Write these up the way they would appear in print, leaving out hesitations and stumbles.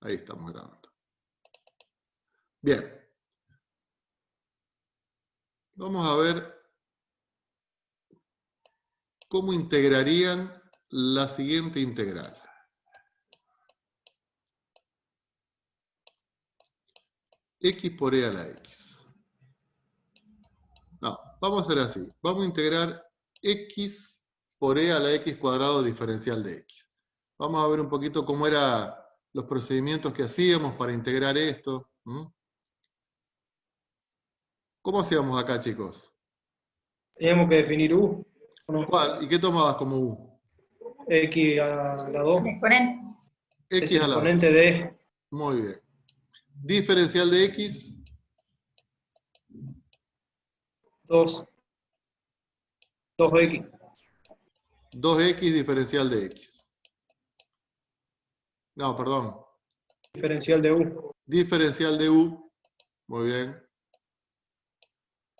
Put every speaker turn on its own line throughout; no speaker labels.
Ahí estamos grabando. Bien. Vamos a ver cómo integrarían la siguiente integral. X por e a la x. No, vamos a hacer así. Vamos a integrar x por e a la x cuadrado diferencial de x. Vamos a ver un poquito cómo eran los procedimientos que hacíamos para integrar esto. ¿Cómo hacíamos acá, chicos?
Teníamos que definir u, ¿o no?
¿Cuál? ¿Y qué tomabas como u?
X a la 2.
El exponente.
Es
X a
el
la 2.
exponente de
Muy bien. Diferencial de x.
2x.
2x diferencial de x. No, perdón.
Diferencial de u.
Diferencial de u. Muy bien.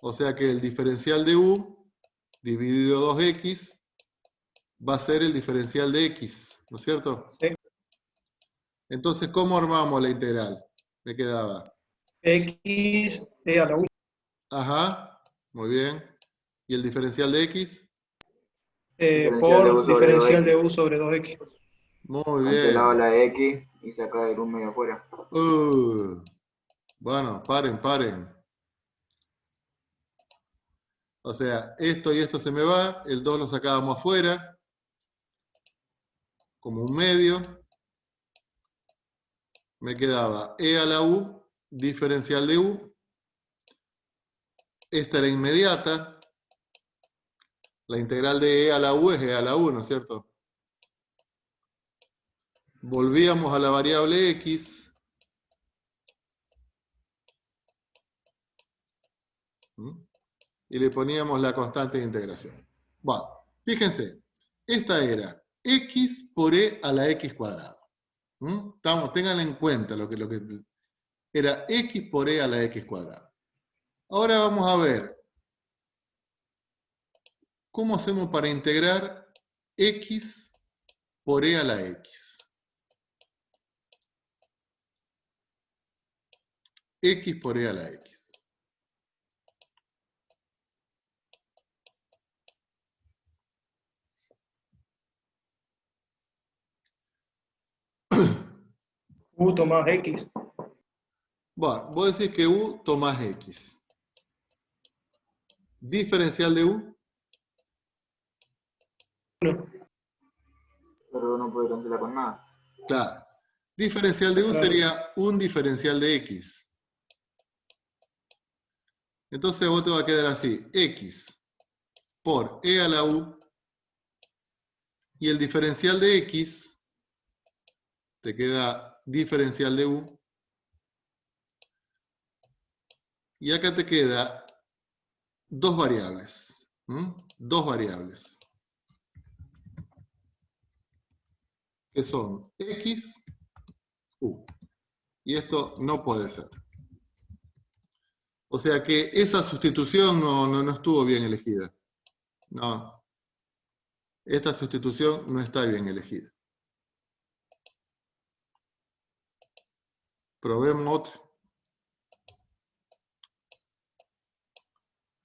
O sea que el diferencial de u dividido 2x va a ser el diferencial de x, ¿no es cierto?
Sí.
Entonces, ¿cómo armamos la integral? Me quedaba.
X e a la u.
Ajá, muy bien. ¿Y el diferencial de x?
Por diferencial de u sobre 2x.
Muy
Cancelado
bien.
la X y saca el 1 medio afuera.
Bueno, paren. O sea, esto y esto se me va, el 2 lo sacábamos afuera, como un medio. Me quedaba e a la u, diferencial de u. Esta era inmediata. La integral de e a la u es e a la u, ¿no es cierto? Volvíamos a la variable x. Y le poníamos la constante de integración. Bueno, fíjense, esta era x por e a la x cuadrada. Tengan en cuenta lo que era x por e a la x cuadrada. Ahora vamos a ver cómo hacemos para integrar x por e a la x. X por e a la x.
U tomás x.
Bueno, vos decís que u tomás x. Diferencial de u.
1.
Pero no puede cancelar con nada.
Claro. Diferencial de u
Claro.
sería un diferencial de x. Entonces vos te va a quedar así. X por e a la u. Y el diferencial de x te queda diferencial de u. Y acá te queda dos variables. Dos variables. Que son x, u. Y esto no puede ser. O sea que esa sustitución no estuvo bien elegida. No. Esta sustitución no está bien elegida. Probemos otra.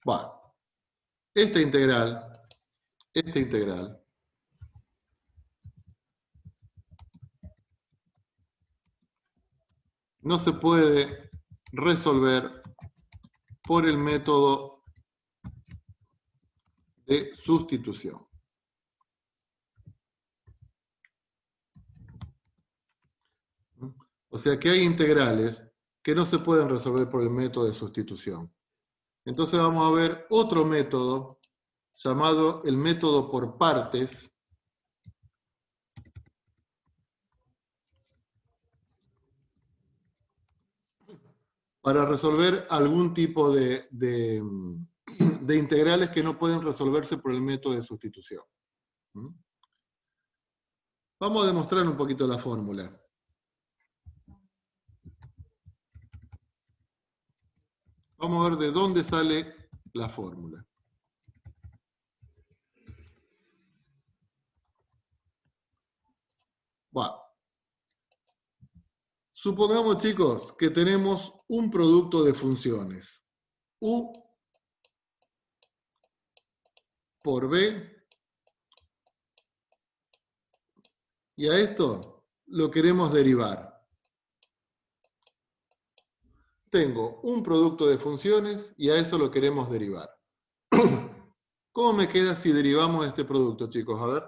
Bueno. Esta integral no se puede resolver por el método de sustitución. O sea que hay integrales que no se pueden resolver por el método de sustitución. Entonces vamos a ver otro método llamado el método por partes. Para resolver algún tipo de integrales que no pueden resolverse por el método de sustitución. Vamos a demostrar un poquito la fórmula. Vamos a ver de dónde sale la fórmula. Bueno. Supongamos, chicos, que tenemos un producto de funciones. U por B. Y a esto lo queremos derivar. Tengo un producto de funciones y a eso lo queremos derivar. ¿Cómo me queda si derivamos este producto, chicos? A ver.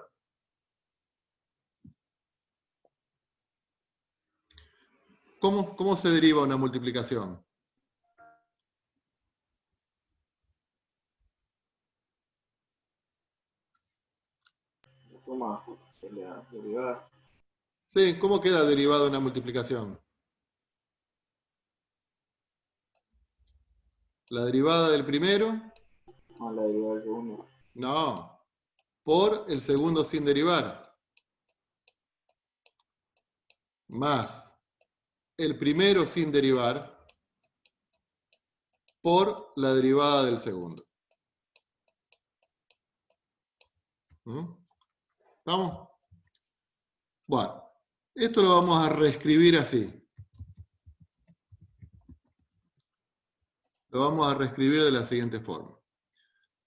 ¿Cómo se deriva una multiplicación?
Suma de la derivada.
Sí, ¿cómo queda derivada una multiplicación? ¿La derivada del primero?
No, la derivada del segundo.
No, por el segundo sin derivar. Más el primero sin derivar por la derivada del segundo. ¿Vamos? Bueno, esto lo vamos a reescribir así. Lo vamos a reescribir de la siguiente forma.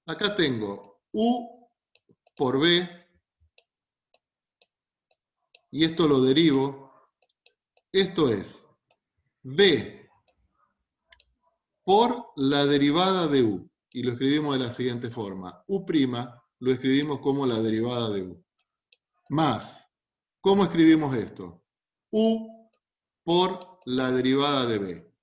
Acá tengo U por B, y esto lo derivo. Esto es B por la derivada de U. Y lo escribimos de la siguiente forma. U' lo escribimos como la derivada de U. Más, ¿cómo escribimos esto? U por la derivada de B.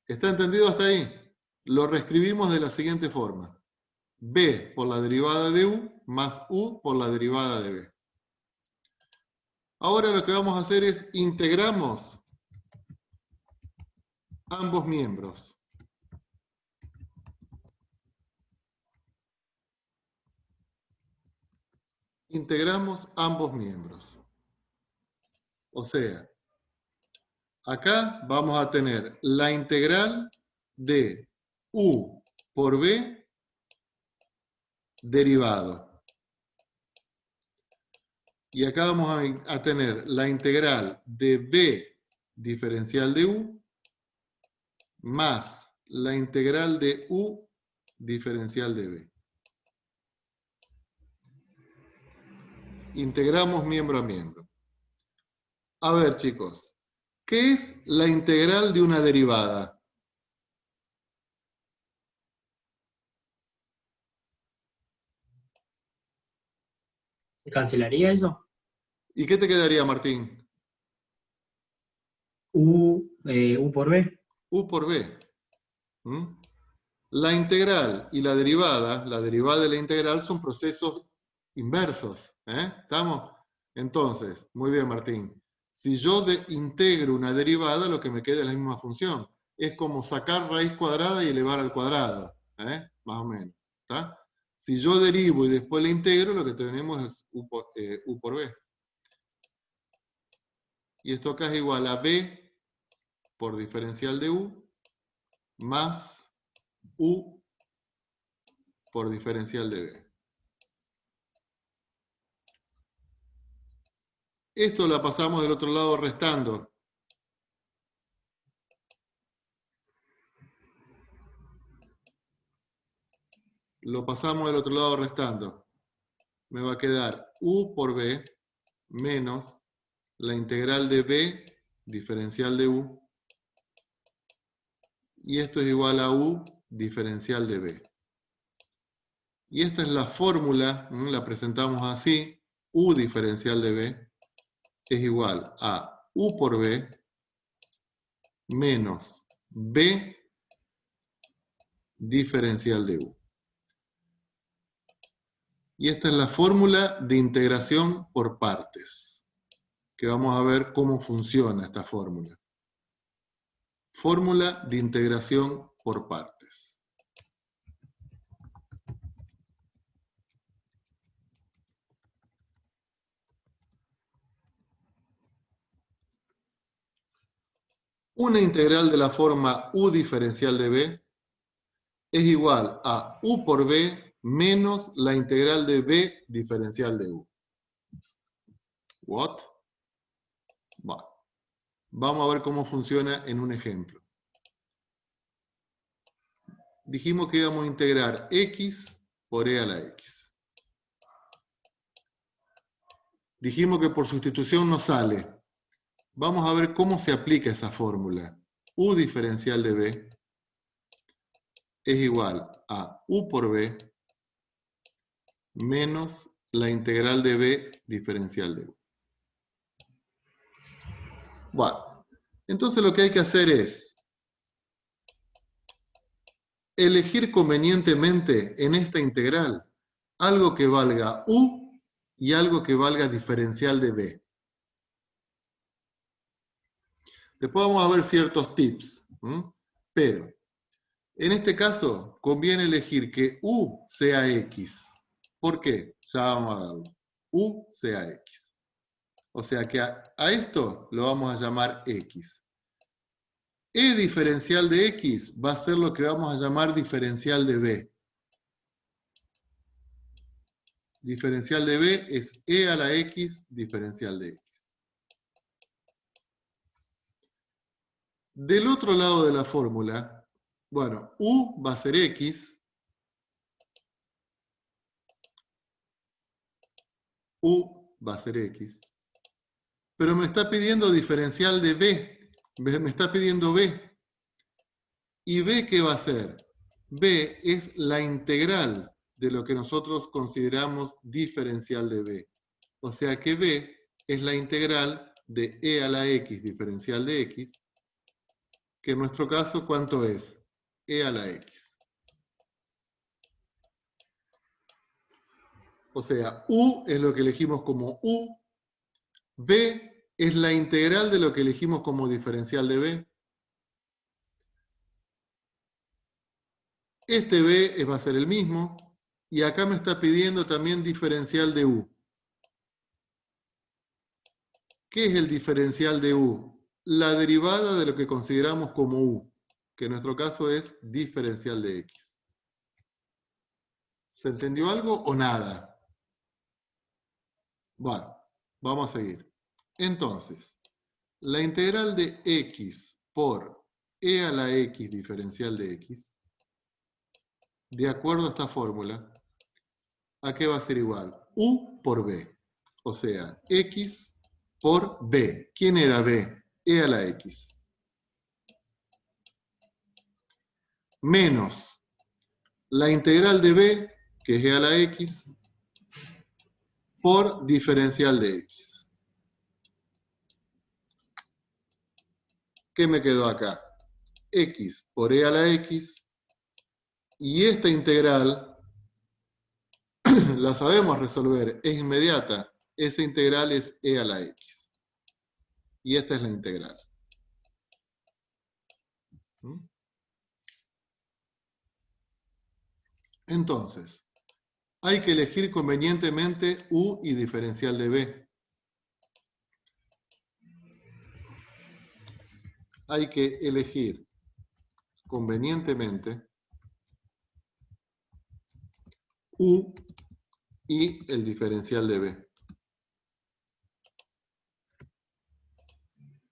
¿Está entendido hasta ahí? Lo reescribimos de la siguiente forma. B por la derivada de U más U por la derivada de B. Ahora lo que vamos a hacer es integramos ambos miembros. Integramos ambos miembros. O sea, acá vamos a tener la integral de U por B derivado. Y acá vamos a tener la integral de B diferencial de U más la integral de U diferencial de B. Integramos miembro a miembro. A ver, chicos, ¿qué es la integral de una derivada?
¿Cancelaría eso?
¿Y qué te quedaría, Martín?
U por B.
U por B. La integral y la derivada de la integral son procesos inversos. ¿Estamos? Entonces, muy bien, Martín. Si yo integro una derivada, lo que me queda es la misma función. Es como sacar raíz cuadrada y elevar al cuadrado. Más o menos. ¿Está? Si yo derivo y después la integro, lo que tenemos es U por B. Y esto acá es igual a B por diferencial de U más U por diferencial de B. Esto la pasamos del otro lado restando. Lo pasamos del otro lado restando. Me va a quedar U por B menos la integral de B diferencial de U. Y esto es igual a U diferencial de B. Y esta es la fórmula, la presentamos así. U diferencial de B es igual a U por B menos B diferencial de U. Y esta es la fórmula de integración por partes, que vamos a ver cómo funciona esta fórmula. Fórmula de integración por partes. Una integral de la forma U diferencial de B es igual a U por B menos la integral de B diferencial de U. ¿What? Bueno, vamos a ver cómo funciona en un ejemplo. Dijimos que íbamos a integrar x por e a la x. Dijimos que por sustitución nos sale. Vamos a ver cómo se aplica esa fórmula. U diferencial de b es igual a u por b menos la integral de b diferencial de u. Bueno, entonces lo que hay que hacer es elegir convenientemente en esta integral algo que valga u y algo que valga diferencial de b. Después vamos a ver ciertos tips, pero en este caso conviene elegir que u sea x. ¿Por qué? Ya vamos a verlo. U sea x. O sea que a esto lo vamos a llamar x. E diferencial de x va a ser lo que vamos a llamar diferencial de b. Diferencial de b es e a la x diferencial de x. Del otro lado de la fórmula, bueno, u va a ser x. U va a ser x. Pero me está pidiendo diferencial de b. Me está pidiendo b. ¿Y b qué va a ser? B es la integral de lo que nosotros consideramos diferencial de b. O sea que b es la integral de e a la x diferencial de x, que en nuestro caso, ¿cuánto es? E a la x. O sea, u es lo que elegimos como u, b es la integral de lo que elegimos como diferencial de b. Este b va a ser el mismo, y acá me está pidiendo también diferencial de u. ¿Qué es el diferencial de u? La derivada de lo que consideramos como u, que en nuestro caso es diferencial de x. ¿Se entendió algo o nada? Bueno, vamos a seguir. Entonces, la integral de x por e a la x diferencial de x, de acuerdo a esta fórmula, ¿a qué va a ser igual? U por b. O sea, x por b. ¿Quién era b? E a la x. Menos la integral de b, que es e a la x, por diferencial de x. ¿Qué me quedó acá? X por e a la x. Y esta integral la sabemos resolver, es inmediata. Esa integral es e a la x. Y esta es la integral. Entonces, hay que elegir convenientemente u y diferencial de b. Hay que elegir convenientemente u y el diferencial de b.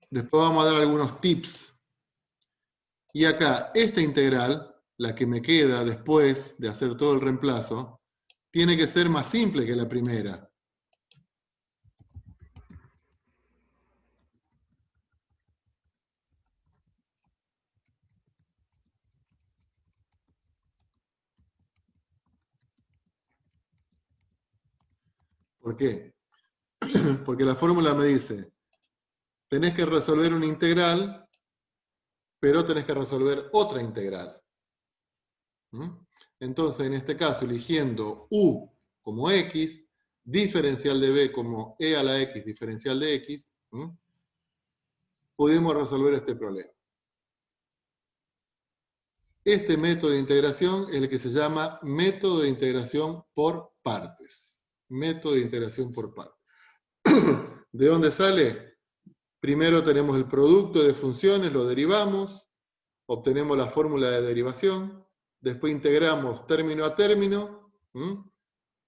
Después vamos a dar algunos tips. Y acá, esta integral, la que me queda después de hacer todo el reemplazo, tiene que ser más simple que la primera. ¿Por qué? Porque la fórmula me dice, tenés que resolver una integral, pero tenés que resolver otra integral. Entonces, en este caso, eligiendo u como x, diferencial de b como e a la x diferencial de x, pudimos resolver este problema. Este método de integración es el que se llama método de integración por partes. Método de integración por partes. ¿De dónde sale? Primero tenemos el producto de funciones, lo derivamos, obtenemos la fórmula de derivación, después integramos término a término,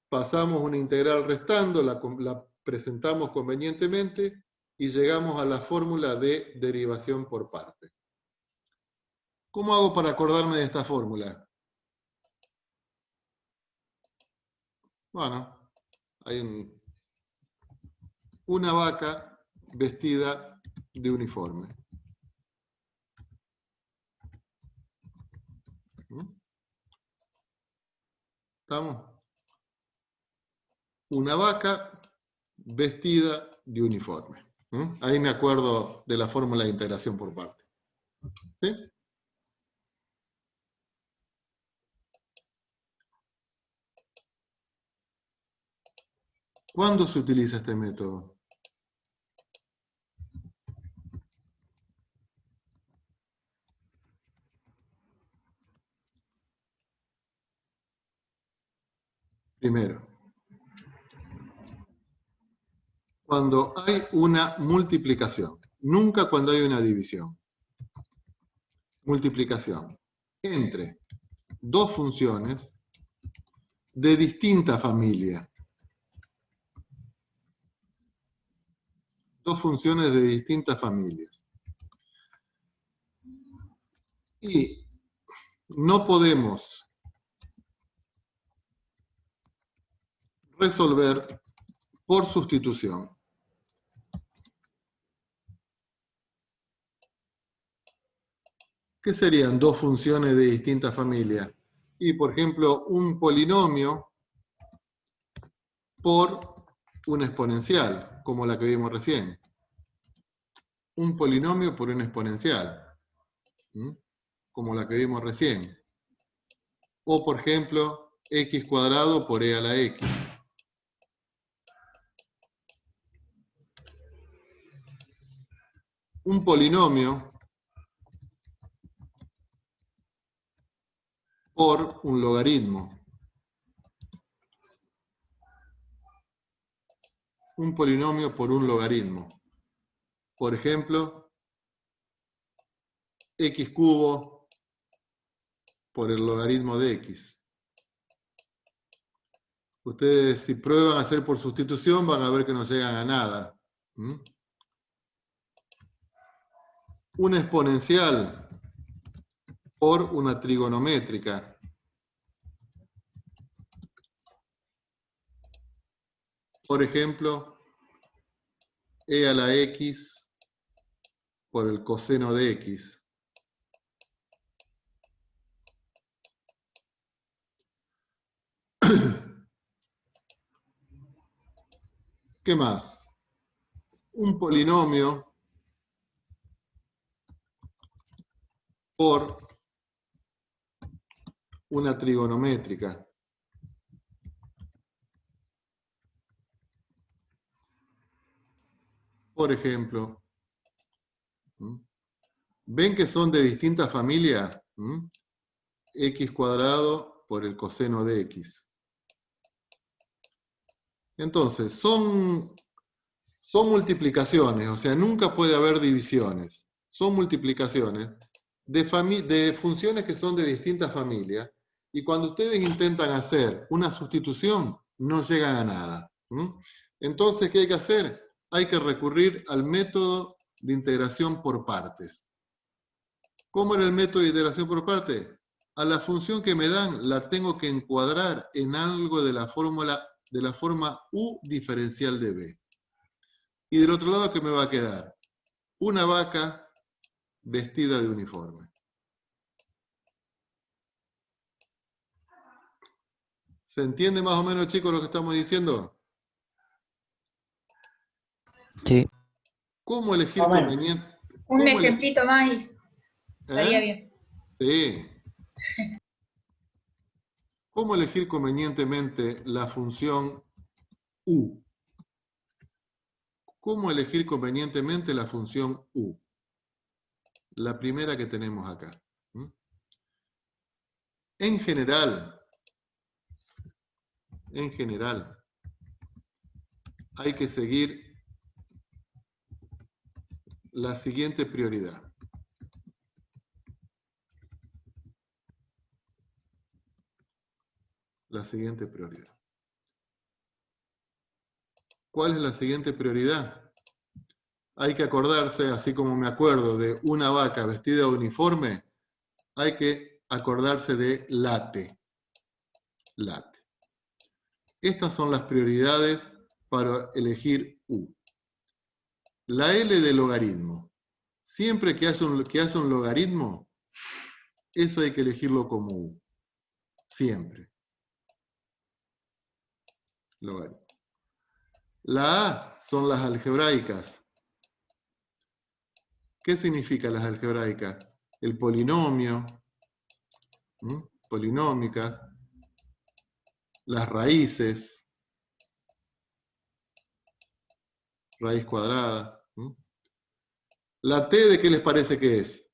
pasamos una integral restando, la presentamos convenientemente y llegamos a la fórmula de derivación por parte. ¿Cómo hago para acordarme de esta fórmula? Bueno, hay una vaca vestida de uniforme. ¿Estamos? Una vaca vestida de uniforme. Ahí me acuerdo de la fórmula de integración por parte. ¿Sí? ¿Cuándo se utiliza este método? Primero, cuando hay una multiplicación, nunca cuando hay una división. Multiplicación entre dos funciones de distinta familia. Dos funciones de distintas familias. Y no podemos resolver por sustitución. ¿Qué serían dos funciones de distinta familia? Y, por ejemplo, un polinomio por una exponencial, como la que vimos recién. Un polinomio por una exponencial, como la que vimos recién. O, por ejemplo, x cuadrado por e a la x. Un polinomio por un logaritmo. Un polinomio por un logaritmo. Por ejemplo, x cubo por el logaritmo de x. Ustedes, si prueban a hacer por sustitución, van a ver que no llegan a nada. Una exponencial por una trigonométrica. Por ejemplo, e a la x por el coseno de x. ¿Qué más? Un polinomio por una trigonométrica. Por ejemplo, ¿ven que son de distintas familias? X cuadrado por el coseno de x. Entonces, son multiplicaciones, o sea, nunca puede haber divisiones. Son multiplicaciones de funciones que son de distintas familias, y cuando ustedes intentan hacer una sustitución, no llegan a nada. Entonces, ¿qué hay que hacer? Hay que recurrir al método de integración por partes. ¿Cómo era el método de integración por partes? A la función que me dan la tengo que encuadrar en algo de la forma u diferencial de b. Y del otro lado, ¿qué me va a quedar? Una vaca vestida de uniforme. ¿Se entiende más o menos, chicos, lo que estamos diciendo?
Sí.
¿Cómo elegir
Bueno,
conveniente?
Un ejemplito más y estaría bien.
Sí. ¿Cómo elegir convenientemente la función u? ¿Cómo elegir convenientemente la función u? La primera que tenemos acá. En general, hay que seguir la siguiente prioridad. La siguiente prioridad. ¿Cuál es la siguiente prioridad? hay que acordarse, así como me acuerdo de una vaca vestida de uniforme, hay que acordarse de late. Late. Estas son las prioridades para elegir U. La L de logaritmo. Siempre que haya un logaritmo, eso hay que elegirlo como U. Siempre. Logaritmo. La A son las algebraicas. ¿Qué significa las algebraicas? El polinomio, polinómicas, las raíces, raíz cuadrada. ¿La T de qué les parece que es?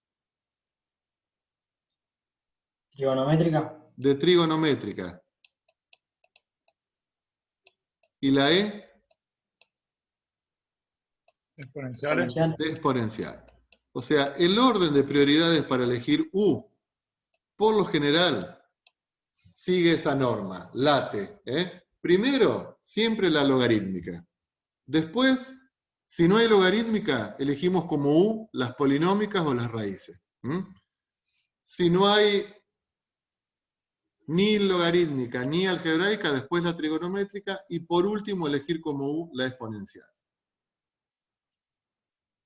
Trigonométrica.
De trigonométrica. ¿Y la E?
Exponenciales.
De exponencial. O sea, el orden de prioridades para elegir U, por lo general, sigue esa norma, late. Primero, siempre la logarítmica. Después, si no hay logarítmica, elegimos como U las polinómicas o las raíces. Si no hay ni logarítmica ni algebraica, después la trigonométrica y por último elegir como U la exponencial.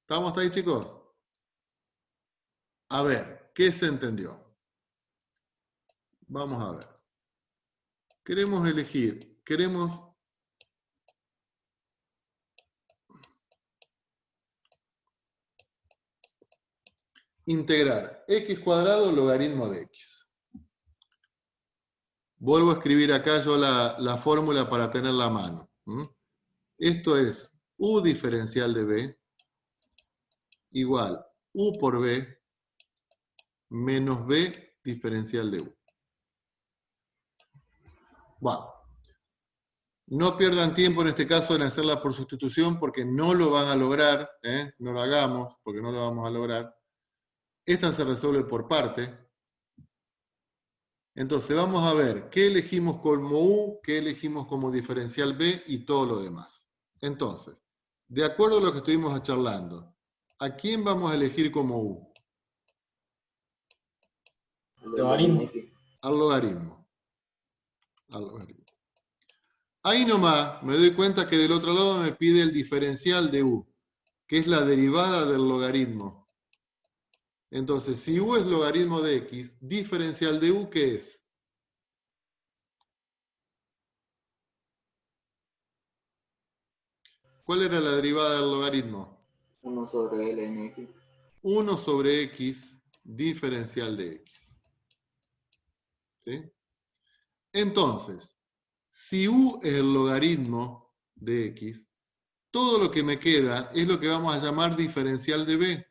¿Estamos hasta ahí, chicos? A ver, ¿qué se entendió? Vamos a ver. Queremos elegir, queremos integrar x cuadrado logaritmo de x. Vuelvo a escribir acá yo la fórmula para tenerla a mano. Esto es u diferencial de b igual u por b menos b diferencial de u. Bueno, no pierdan tiempo en este caso en hacerla por sustitución porque no lo van a lograr, no lo hagamos porque no lo vamos a lograr. Esta se resuelve por parte. Entonces vamos a ver qué elegimos como u, qué elegimos como diferencial b y todo lo demás. Entonces, de acuerdo a lo que estuvimos charlando, ¿a quién vamos a elegir como u?
Logaritmo.
Al logaritmo. Al logaritmo. Ahí nomás me doy cuenta que del otro lado me pide el diferencial de u, que es la derivada del logaritmo. Entonces, si u es logaritmo de x, diferencial de u, ¿qué es? ¿Cuál era la derivada del logaritmo?
1 sobre L en X.
1 sobre x diferencial de x. ¿Sí? Entonces, si u es el logaritmo de x, todo lo que me queda es lo que vamos a llamar diferencial de b.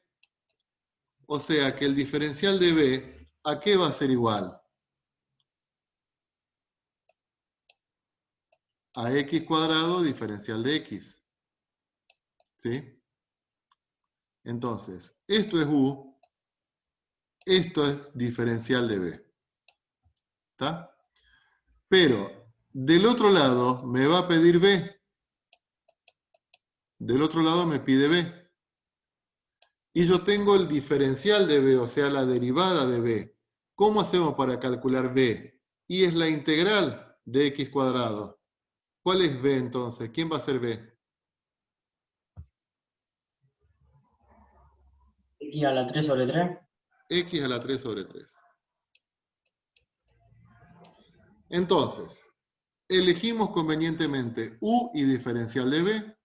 O sea que el diferencial de b, ¿a qué va a ser igual? A x cuadrado diferencial de x. ¿Sí? Entonces, esto es u, esto es diferencial de b. ¿Está? Pero del otro lado me va a pedir b. Del otro lado me pide b. Y yo tengo el diferencial de b, o sea, la derivada de b. ¿Cómo hacemos para calcular b? Y es la integral de x cuadrado. ¿Cuál es b entonces? ¿Quién va a ser b?
X a la 3 sobre 3.
X a la 3 sobre 3. Entonces, elegimos convenientemente u y diferencial de b.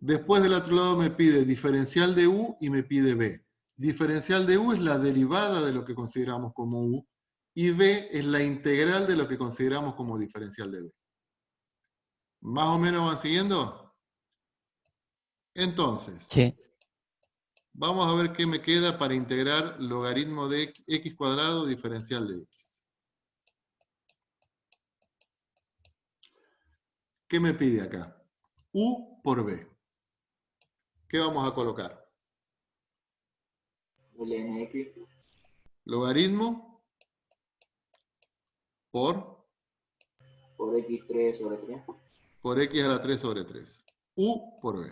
Después del otro lado me pide diferencial de u y me pide b. Diferencial de u es la derivada de lo que consideramos como u y b es la integral de lo que consideramos como diferencial de b. ¿Más o menos van siguiendo? Entonces,
Sí.
vamos a ver qué me queda para integrar logaritmo de x cuadrado diferencial de x. ¿Qué me pide acá? U por b. ¿Qué vamos a colocar?
L en X.
Logaritmo por
X3 sobre 3.
x a la 3 sobre 3. U por b.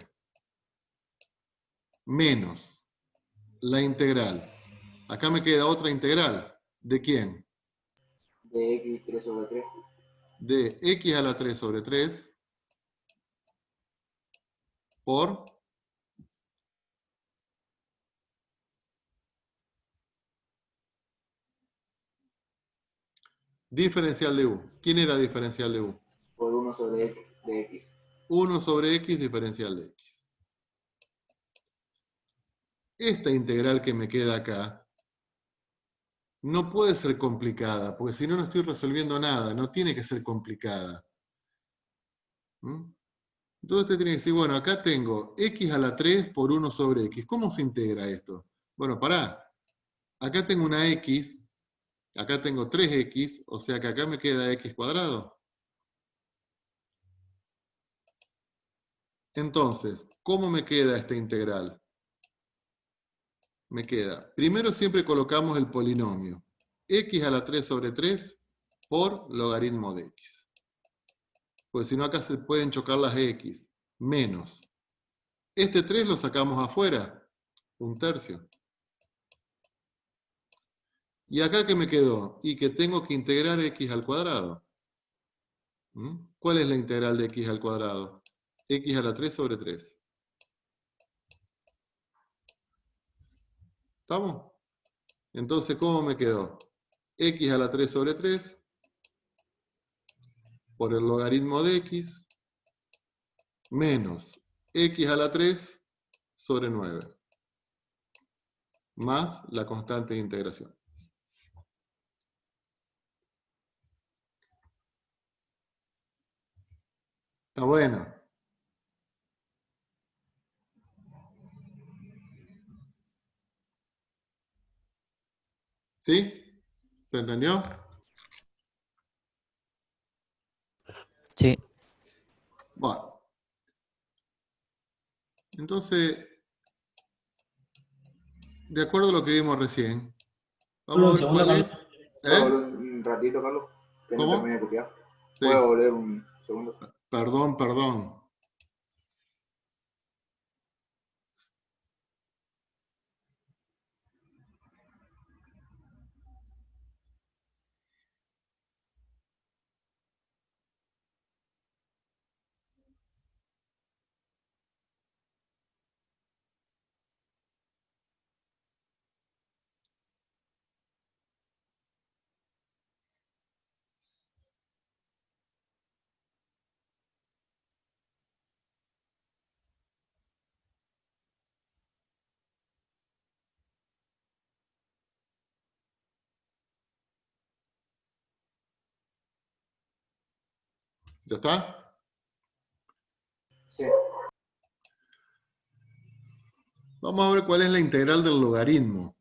menos la integral. Acá me queda otra integral. ¿De quién?
De x 3 sobre 3.
De x a la 3 sobre 3 por diferencial de u. ¿Quién era diferencial de u?
Por 1 sobre x de x.
1 sobre x diferencial de x. Esta integral que me queda acá no puede ser complicada, porque si no, no estoy resolviendo nada. No tiene que ser complicada. ¿Mm? Entonces usted tiene que decir, bueno, acá tengo x a la 3 por 1 sobre x. ¿Cómo se integra esto? Bueno, pará. Acá tengo una x, acá tengo 3x, o sea que acá me queda x cuadrado. Entonces, ¿cómo me queda esta integral? Me queda, primero siempre colocamos el polinomio, x a la 3 sobre 3 por logaritmo de x. Pues si no acá se pueden chocar las x, menos. Este 3 lo sacamos afuera, 1/3. ¿Y acá qué me quedó? Y que tengo que integrar x al cuadrado. ¿Cuál es la integral de x al cuadrado? X a la 3 sobre 3. ¿Estamos? Entonces, ¿cómo me quedó? X a la 3 sobre 3 por el logaritmo de x menos x a la 3 sobre 9 más la constante de integración. Está bueno. ¿Sí? ¿Se entendió?
Sí.
Bueno. Entonces, de acuerdo a lo que vimos recién, vamos a ver cuál es.
¿Puedo volver un ratito, Carlos? Que no
¿Cómo?
termine de copiar.
Sí.
¿Puedo volver un segundo?
Perdón. ¿Ya está?
Sí.
Vamos a ver cuál es la integral del logaritmo.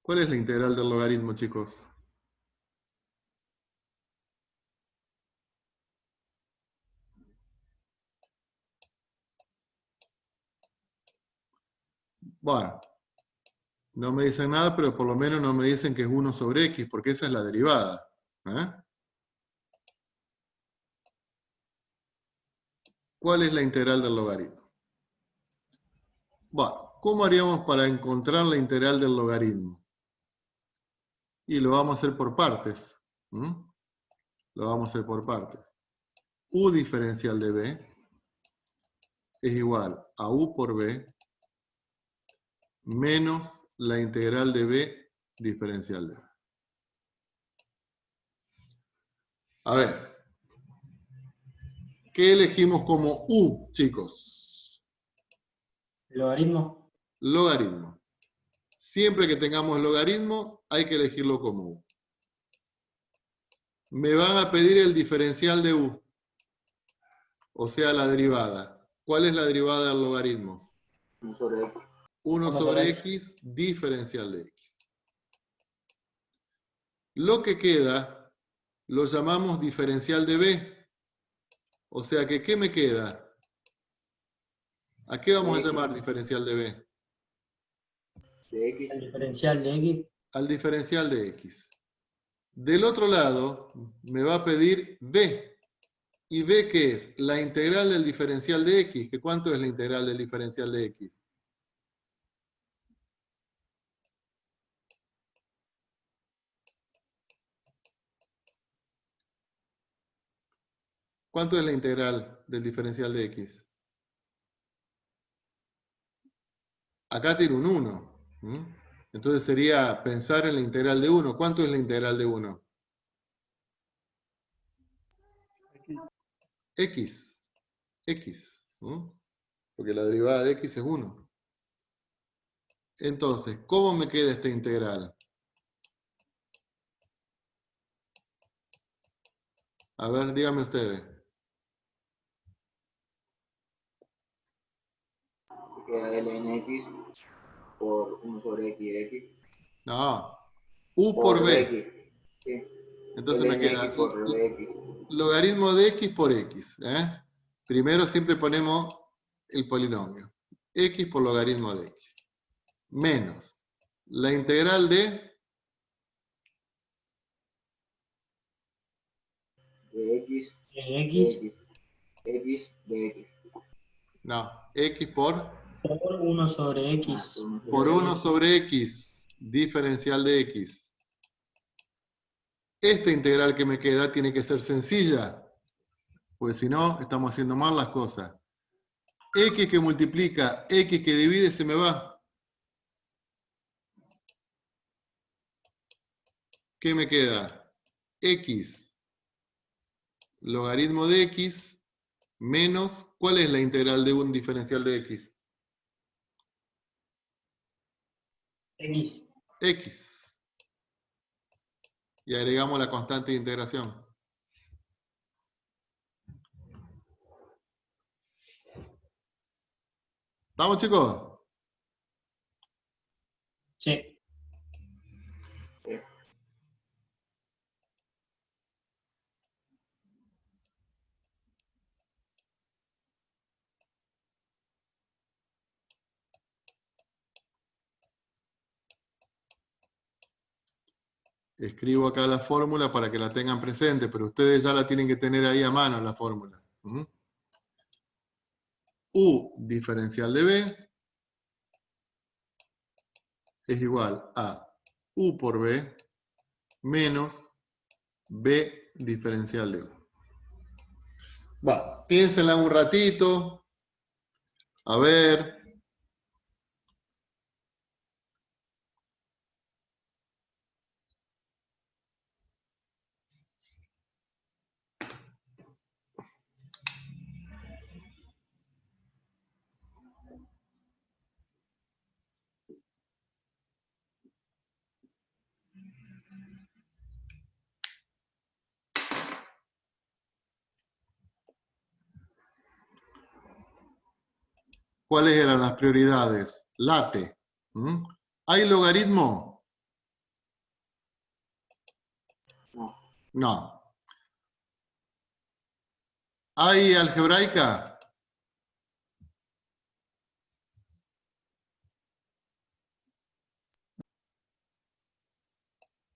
¿Cuál es la integral del logaritmo, chicos? Bueno, no me dicen nada, pero por lo menos no me dicen que es 1 sobre x, porque esa es la derivada. ¿Cuál es la integral del logaritmo? Bueno, ¿cómo haríamos para encontrar la integral del logaritmo? Y lo vamos a hacer por partes. Lo vamos a hacer por partes. U diferencial de b es igual a u por b menos la integral de b diferencial de b. A ver, ¿qué elegimos como u, chicos?
Logaritmo.
Logaritmo. Siempre que tengamos logaritmo, hay que elegirlo como u. Me van a pedir el diferencial de u, o sea, la derivada. ¿Cuál es la derivada del logaritmo?
1 sobre x.
1 sobre x diferencial de x. Lo que queda lo llamamos diferencial de b. O sea que, ¿qué me queda? ¿A qué vamos a llamar diferencial de b?
De x.
El diferencial de x.
Al diferencial de x. Del otro lado, me va a pedir b. ¿Y b qué es? La integral del diferencial de x. ¿Que cuánto es la integral del diferencial de x? ¿Cuánto es la integral del diferencial de x? Acá tiene un 1. Entonces sería pensar en la integral de 1. ¿Cuánto es la integral de 1? X. X. Porque la derivada de x es 1. Entonces, ¿cómo me queda esta integral? A ver, díganme ustedes.
Queda ln x por 1 sobre x de x.
No. U por b.
X. Sí.
Entonces me
ln
queda
x por x.
logaritmo de x por x. Primero siempre ponemos el polinomio. X por logaritmo de x. Menos la integral de
x.
De X
X de x.
no, x por
por 1 sobre X.
por 1 sobre x, diferencial de x. Esta integral que me queda tiene que ser sencilla, pues si no, estamos haciendo mal las cosas. X que multiplica, x que divide, se me va. ¿Qué me queda? X logaritmo de x menos, ¿cuál es la integral de un diferencial de x?
X.
X. Y agregamos la constante de integración. ¿Estamos, chicos?
Sí.
Escribo acá la fórmula para que la tengan presente, pero ustedes ya la tienen que tener ahí a mano la fórmula. U diferencial de B es igual a U por B menos B diferencial de U. Va, piénsenla un ratito. A ver. ¿Cuáles eran las prioridades? Late. ¿Hay logaritmo?
No.
No. ¿Hay algebraica?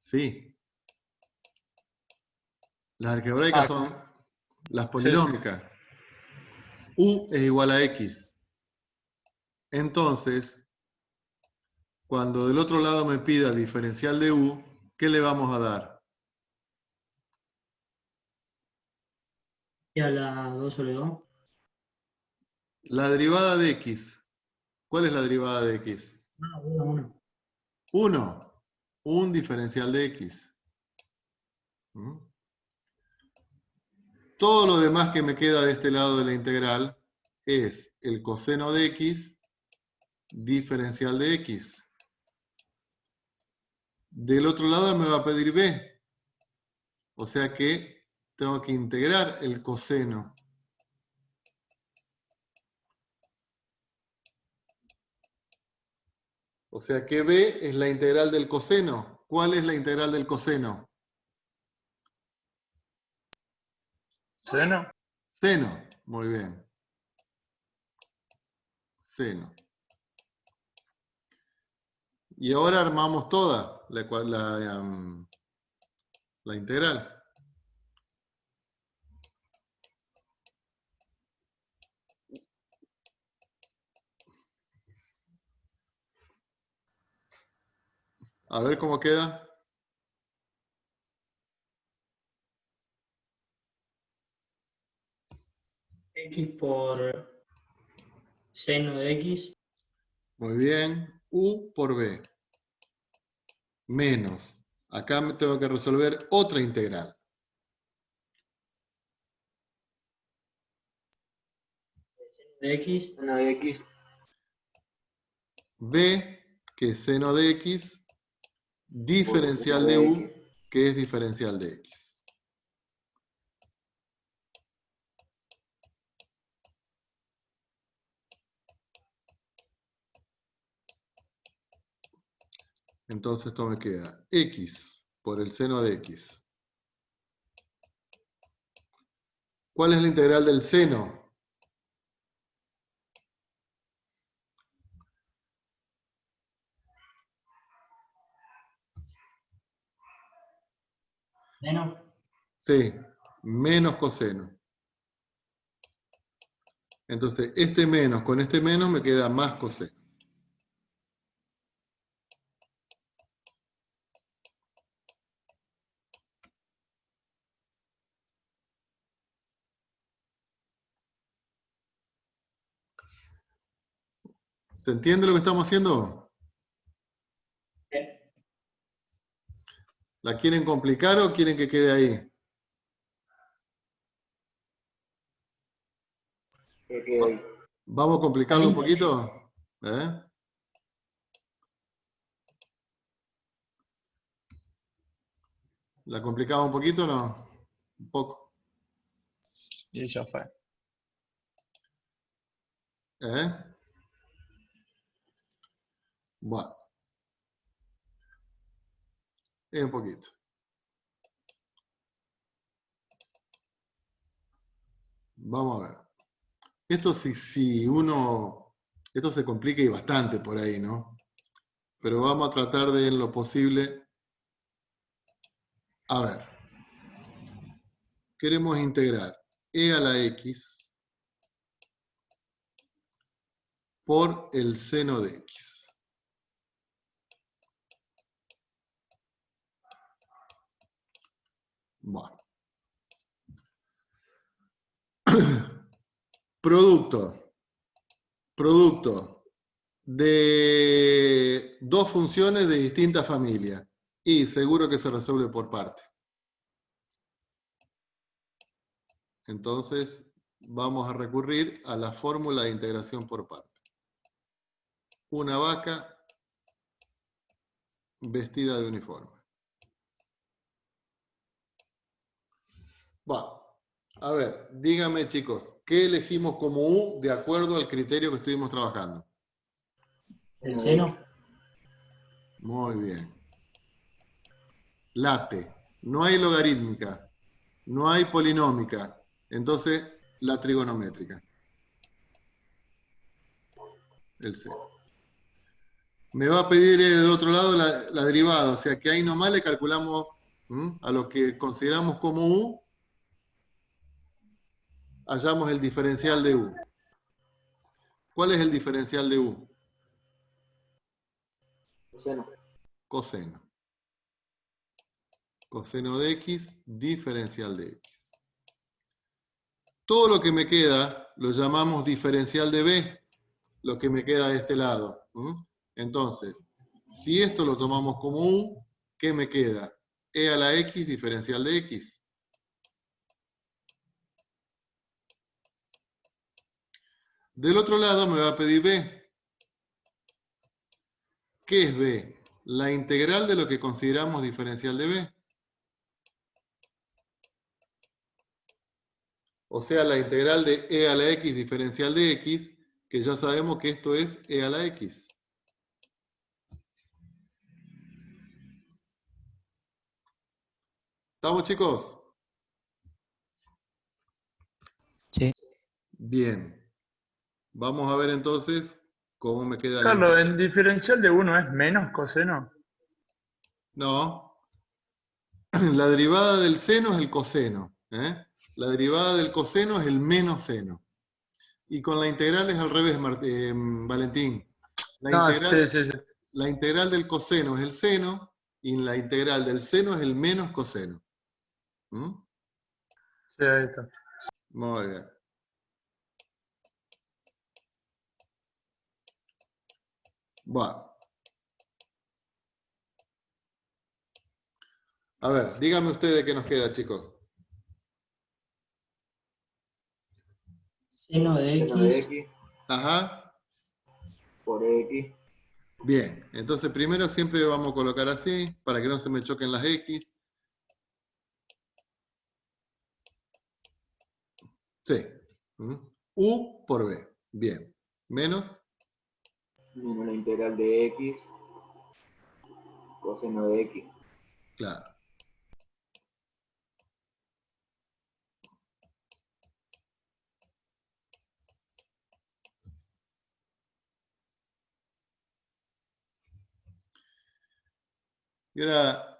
Sí. Las algebraicas son las polinómicas. U es igual a X. Entonces, cuando del otro lado me pida diferencial de U, ¿qué le vamos a dar?
Y a la 2 sobre 2.
La derivada de X. ¿Cuál es la derivada de X?
1, 1.
1. Un diferencial de X. Todo lo demás que me queda de este lado de la integral es el coseno de X diferencial de X. Del otro lado me va a pedir B. O sea que tengo que integrar el coseno. O sea que B es la integral del coseno. ¿Cuál es la integral del coseno?
Seno.
Seno. Muy bien. Seno. Y ahora armamos toda la integral. A ver cómo queda.
X por seno de X.
Muy bien. U por B. Menos. Acá me tengo que resolver otra integral.
De X.
Seno de X.
B, que es seno de X, diferencial
Por
de
seno
U,
de X.
que es diferencial de X. Entonces esto me queda X por el seno de X. ¿Cuál es la integral del seno?
Seno.
Sí, menos coseno. Entonces, este menos con este menos me queda más coseno. ¿Se entiende lo que estamos haciendo? ¿La quieren complicar o quieren que quede ahí?
Que quede ahí.
¿Vamos a complicarlo un poquito? ¿Eh? ¿La complicamos un poquito o no? Un poco.
Y ya fue.
¿Eh? Bueno. Es un poquito. Vamos a ver. Esto si uno... Esto se complica y bastante por ahí, ¿no? Pero vamos a tratar de, en lo posible... A ver. Queremos integrar e a la x por el seno de x. Bueno. Producto de dos funciones de distinta familia. Y seguro que se resuelve por parte. Entonces, vamos a recurrir a la fórmula de integración por parte. Una vaca vestida de uniforme. Bueno, a ver, díganme chicos, ¿qué elegimos como U de acuerdo al criterio que estuvimos trabajando?
El seno.
Muy bien. Late. No hay logarítmica. No hay polinómica. Entonces, la trigonométrica. El seno. Me va a pedir del otro lado la derivada. O sea que ahí nomás le calculamos a lo que consideramos como U. Hallamos el diferencial de U. ¿Cuál es el diferencial de U?
Coseno.
Coseno. Coseno de X, diferencial de X. Todo lo que me queda lo llamamos diferencial de B, lo que me queda de este lado. Entonces, si esto lo tomamos como U, ¿qué me queda? E a la X, diferencial de X. Del otro lado me va a pedir B. ¿Qué es B? La integral de lo que consideramos diferencial de B. O sea, la integral de e a la x diferencial de x, que ya sabemos que esto es e a la x. ¿Estamos, chicos?
Sí.
Bien. Vamos a ver entonces cómo me queda la
Carlos,
integral.
¿en diferencial de 1 es menos coseno?
No. La derivada del seno es el coseno. La derivada del coseno es el menos seno. Y con la integral es al revés, Valentín.
No, sí, sí, sí.
La integral del coseno es el seno y la integral del seno es el menos coseno.
Sí, ahí está.
Muy bien. Bueno. A ver, díganme ustedes qué nos queda, chicos.
Seno de
Seno de
X.
X
Ajá.
por X.
Bien, entonces primero siempre vamos a colocar así, para que no se me choquen las X. Sí. U por B. Bien. Menos.
Menos la integral de X coseno de X.
Claro. Y ahora,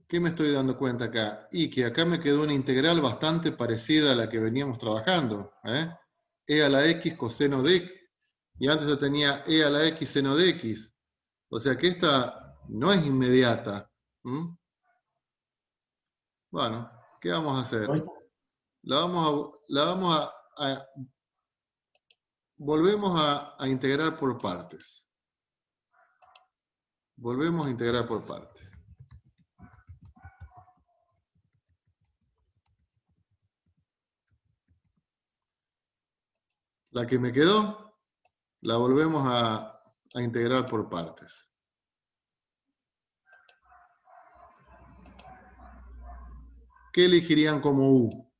¿qué me estoy dando cuenta acá? Y que acá me quedó una integral bastante parecida a la que veníamos trabajando. E a la X coseno de X. Y antes yo tenía E a la X seno de X. O sea que esta no es inmediata. Bueno, ¿qué vamos a hacer? Volvemos a integrar por partes. Volvemos a integrar por partes. La que me quedó, la volvemos a integrar por partes. ¿Qué elegirían como U?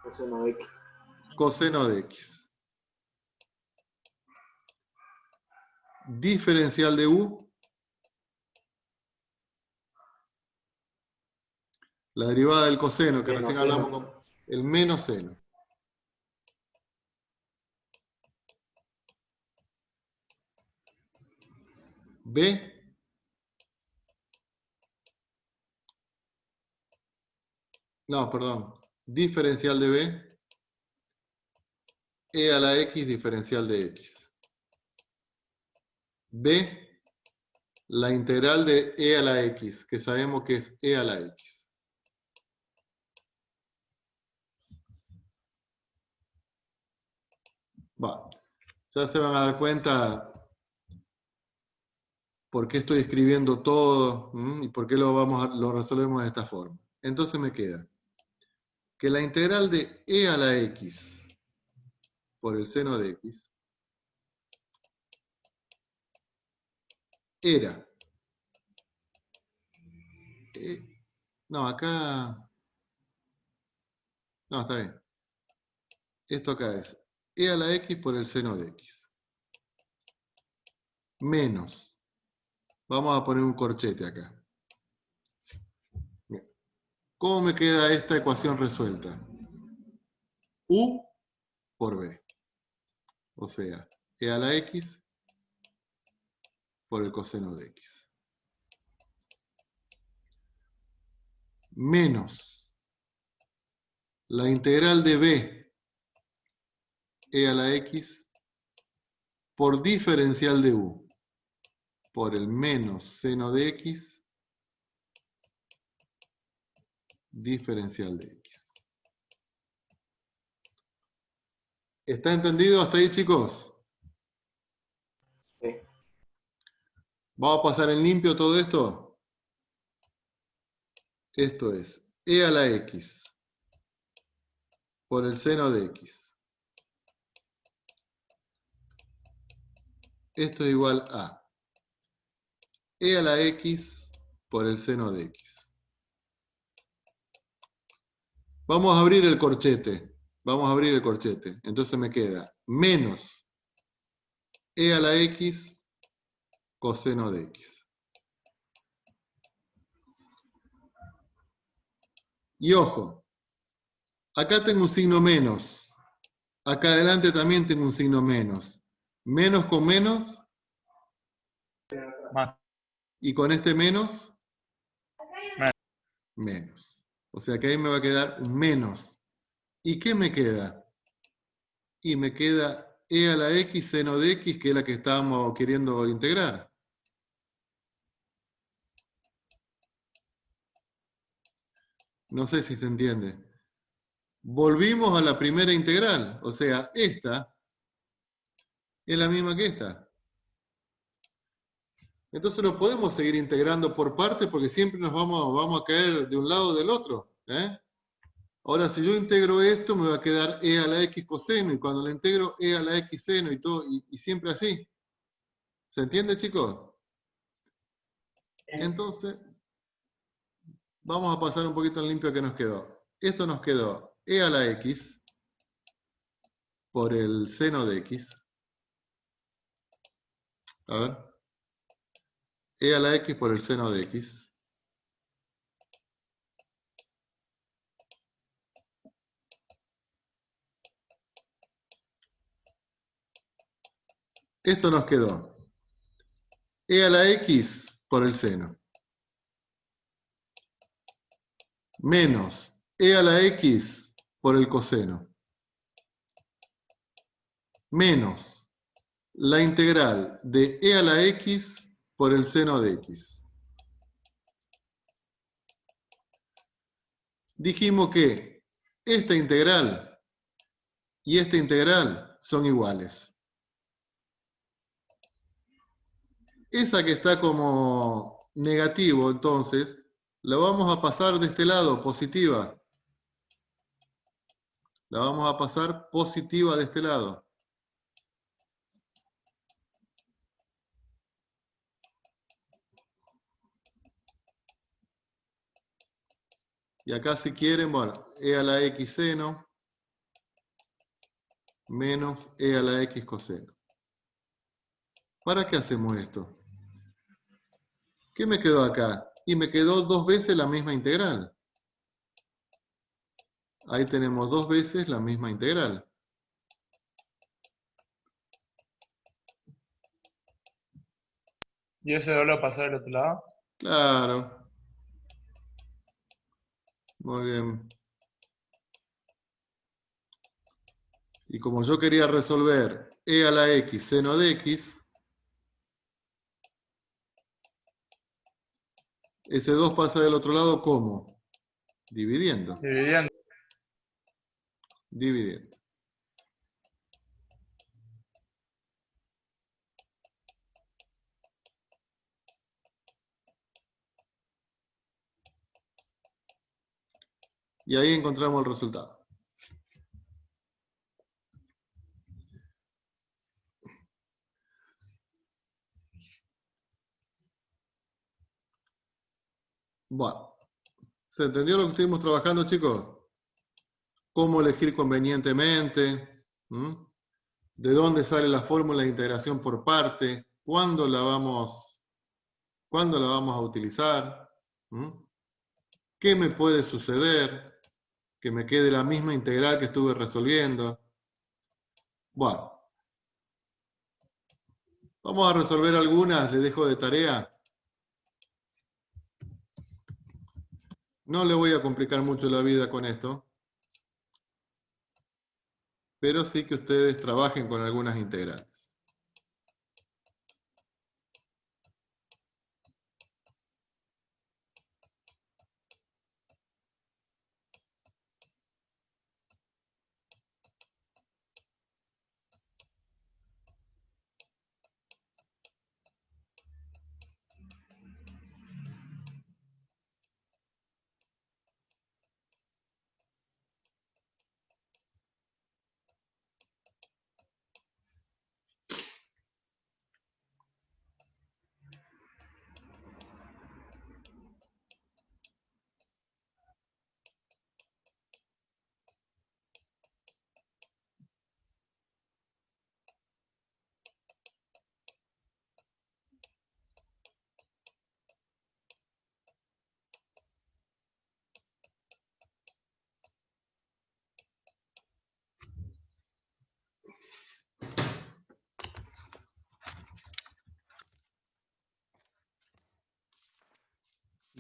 Coseno de X.
Coseno de X. Diferencial de U. La derivada del coseno, que
Menos
recién
seno.
hablamos con el menos seno. B. No, perdón. Diferencial de B. E a la X diferencial de X. B. La integral de E a la X, que sabemos que es E a la X. Va. Ya se van a dar cuenta por qué estoy escribiendo todo y por qué lo resolvemos de esta forma. Entonces me queda que la integral de E a la X por el seno de X era... no, acá... No, está bien. Esto acá es E a la X por el seno de X. Menos. Vamos a poner un corchete acá. Bien. ¿Cómo me queda esta ecuación resuelta? U por B. O sea, E a la X por el coseno de X. Menos la integral de B E a la X por diferencial de U por el menos seno de X diferencial de X. ¿Está entendido hasta ahí, chicos?
Sí.
¿Vamos a pasar en limpio todo esto? Esto es E a la X por el seno de X. Esto es igual a E a la X por el seno de X. Vamos a abrir el corchete. Vamos a abrir el corchete. Entonces me queda menos E a la X coseno de X. Y ojo, acá tengo un signo menos. Acá adelante también tengo un signo menos. Menos con menos.
Más.
Y con este menos. Menos. O sea que ahí me va a quedar un menos. ¿Y qué me queda? Y me queda E a la X seno de X, que es la que estábamos queriendo integrar. No sé si se entiende. Volvimos a la primera integral. O sea, esta es la misma que esta. Entonces no podemos seguir integrando por partes porque siempre nos vamos a caer de un lado o del otro. Ahora, si yo integro esto, me va a quedar e a la x coseno, y cuando lo integro, e a la x seno, y todo, y siempre así. ¿Se entiende, chicos? Entonces, vamos a pasar un poquito en limpio que nos quedó. Esto nos quedó e a la x por el seno de x. A ver. E a la x por el seno de x. Esto nos quedó e a la x por el seno. Menos e a la x por el coseno. Menos la integral de e a la x por el seno de x. Dijimos que esta integral y esta integral son iguales. Esa que está como negativo, entonces, la vamos a pasar de este lado, positiva. La vamos a pasar positiva de este lado. Y acá si quieren, bueno, e a la x seno menos e a la x coseno. ¿Para qué hacemos esto? ¿Qué me quedó acá? Y me quedó dos veces la misma integral. Ahí tenemos dos veces la misma integral.
¿Y ese doble pasar al otro lado?
Claro. Muy bien. Y como yo quería resolver e a la x seno de x, ese 2 pasa del otro lado, ¿cómo? Dividiendo.
Dividiendo.
Dividiendo. Y ahí encontramos el resultado. Bueno, ¿se entendió lo que estuvimos trabajando, chicos? ¿Cómo elegir convenientemente? ¿De dónde sale la fórmula de integración por parte? ¿Cuándo la vamos a utilizar? ¿Qué me puede suceder? Que me quede la misma integral que estuve resolviendo. Bueno, vamos a resolver algunas, les dejo de tarea. No le voy a complicar mucho la vida con esto, pero sí que ustedes trabajen con algunas integrales.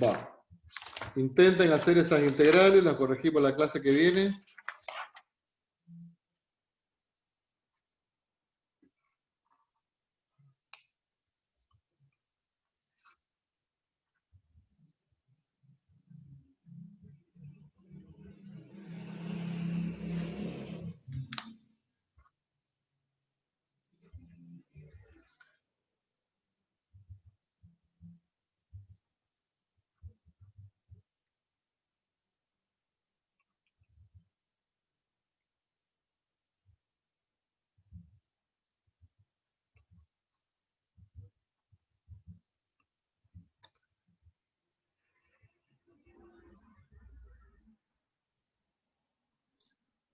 Va. Intenten hacer esas integrales, las corregimos la clase que viene.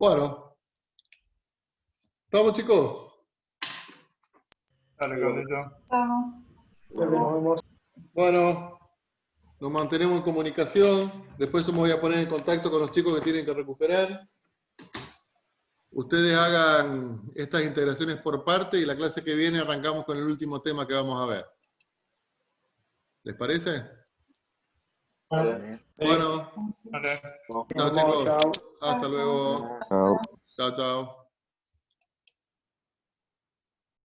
Bueno. ¿Estamos, chicos?
Dale, Carlito.
Vamos.
Nos vemos.
Bueno, nos mantenemos en comunicación. Después yo me voy a poner en contacto con los chicos que tienen que recuperar. Ustedes hagan estas integraciones por parte y la clase que viene arrancamos con el último tema que vamos a ver. ¿Les parece?
Vale.
Bueno,
Dale.
chao chicos.
Chao.
Hasta luego.
Chao.
Chao, chao.